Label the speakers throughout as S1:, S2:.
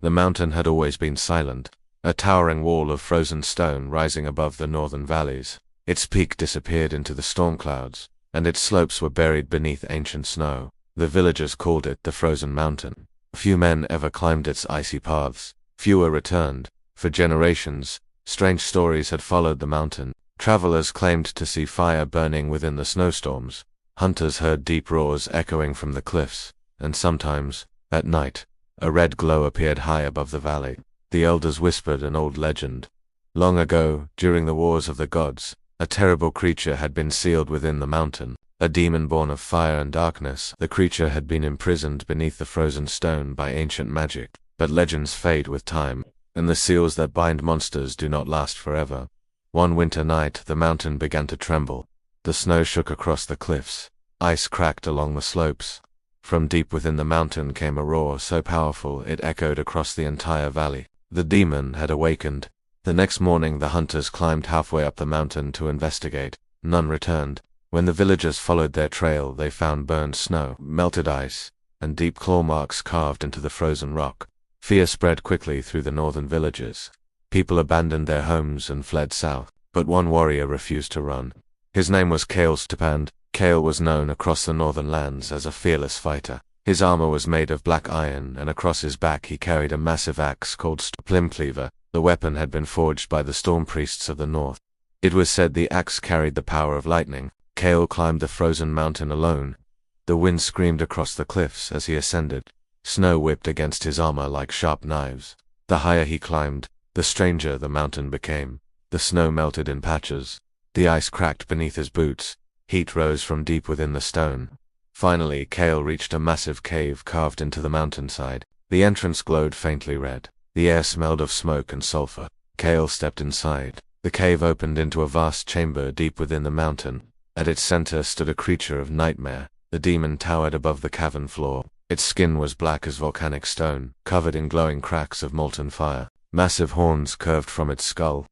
S1: The mountain had always been silent, a towering wall of frozen stone rising above the northern valleys. Its peak disappeared into the storm clouds, and its slopes were buried beneath ancient snow. The villagers called it the Frozen Mountain. Few men ever climbed its icy paths. Fewer returned. For generations, strange stories had followed the mountain. Travelers claimed to see fire burning within the snowstorms. Hunters heard deep roars echoing from the cliffs, and sometimes, at night, a red glow appeared high above the valley. The elders whispered an old legend. Long ago, during the wars of the gods, a terrible creature had been sealed within the mountain. A demon born of fire and darkness. The creature had been imprisoned beneath the frozen stone by ancient magic. But legends fade with time, and the seals that bind monsters do not last forever. One winter night, the mountain began to tremble. The snow shook across the cliffs. Ice cracked along the slopes. From deep within the mountain came a roar so powerful it echoed across the entire valley. The demon had awakened. The next morning the hunters climbed halfway up the mountain to investigate. None returned. When the villagers followed their trail, they found burned snow, melted ice, and deep claw marks carved into the frozen rock. Fear spread quickly through the northern villages. People abandoned their homes and fled south, but one warrior refused to run. His name was Kael Stormhand. Kael was known across the northern lands as a fearless fighter. His armor was made of black iron, and across his back he carried a massive axe called Stormcleaver. The weapon had been forged by the storm priests of the north. It was said the axe carried the power of lightning. Kael climbed the frozen mountain alone. The wind screamed across the cliffs as he ascended. Snow whipped against his armor like sharp knives. The higher he climbed, the stranger the mountain became. The snow melted in patches. The ice cracked beneath his boots. Heat rose from deep within the stone. Finally, Kael reached a massive cave carved into the mountainside. The entrance glowed faintly red. The air smelled of smoke and sulfur. Kael stepped inside. The cave opened into a vast chamber deep within the mountain. At its center stood a creature of nightmare. The demon towered above the cavern floor. Its skin was black as volcanic stone, covered in glowing cracks of molten fire. Massive horns curved from its skull.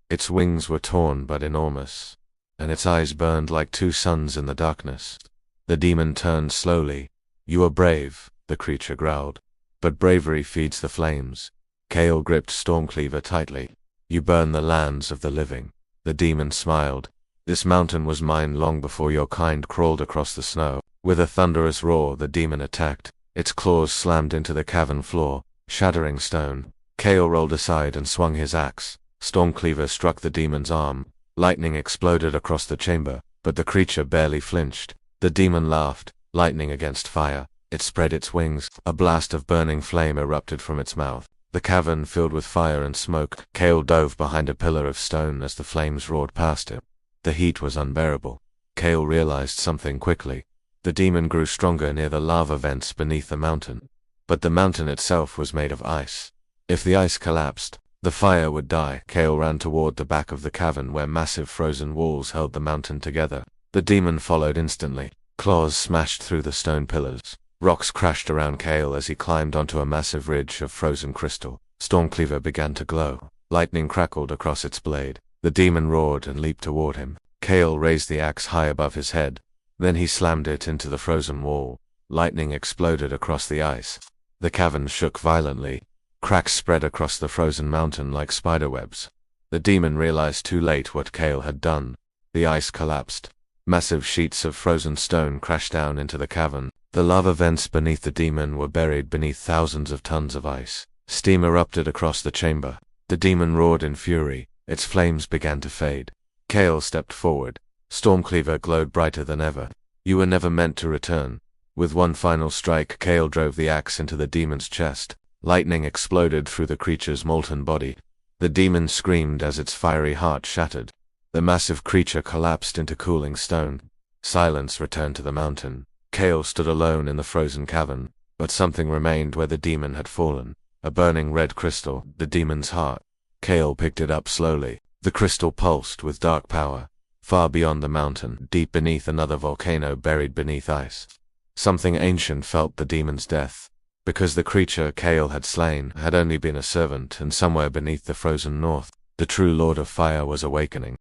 S1: Its wings were torn but enormous, and its eyes burned like two suns in the darkness. The demon turned slowly. "You are brave," the creature growled, "but bravery feeds the flames." Kael gripped Stormcleaver tightly. "You burn the lands of the living." The demon smiled. "This mountain was mine long before your kind crawled across the snow." With a thunderous roar, the demon attacked. Its claws slammed into the cavern floor, shattering stone. Kael rolled aside and swung his axe. Stormcleaver struck the demon's arm. Lightning exploded across the chamber, but the creature barely flinched. The demon laughed. Lightning against fire. It spread its wings. A blast of burning flame erupted from its mouth. The cavern filled with fire and smoke. Kael dove behind a pillar of stone as the flames roared past him. The heat was unbearable. Kael realized something quickly. The demon grew stronger near the lava vents beneath the mountain. But the mountain itself was made of ice. If the ice collapsed, the fire would die. Kael ran toward the back of the cavern where massive frozen walls held the mountain together. The demon followed instantly. Claws smashed through the stone pillars. Rocks crashed around Kael as he climbed onto a massive ridge of frozen crystal. Stormcleaver began to glow. Lightning crackled across its blade. The demon roared and leaped toward him. Kael raised the axe high above his head. Then he slammed it into the frozen wall. Lightning exploded across the ice. The cavern shook violently. Cracks spread across the frozen mountain like spiderwebs. The demon realized too late what Kael had done. The ice collapsed. Massive sheets of frozen stone crashed down into the cavern. The lava vents beneath the demon were buried beneath thousands of tons of ice. Steam erupted across the chamber. The demon roared in fury. Its flames began to fade. Kael stepped forward. Stormcleaver glowed brighter than ever. "You were never meant to return." With one final strike, Kael drove the axe into the demon's chest. Lightning exploded through the creature's molten body. The demon screamed as its fiery heart shattered. The massive creature collapsed into cooling stone. Silence returned to the mountain. Kael stood alone in the frozen cavern, but something remained where the demon had fallen. A burning red crystal, the demon's heart. Kael picked it up slowly. The crystal pulsed with dark power. Far beyond the mountain, deep beneath another volcano buried beneath ice. Something ancient felt the demon's death. Because the creature Kael had slain had only been a servant, and somewhere beneath the frozen north, the true Lord of Fire was awakening.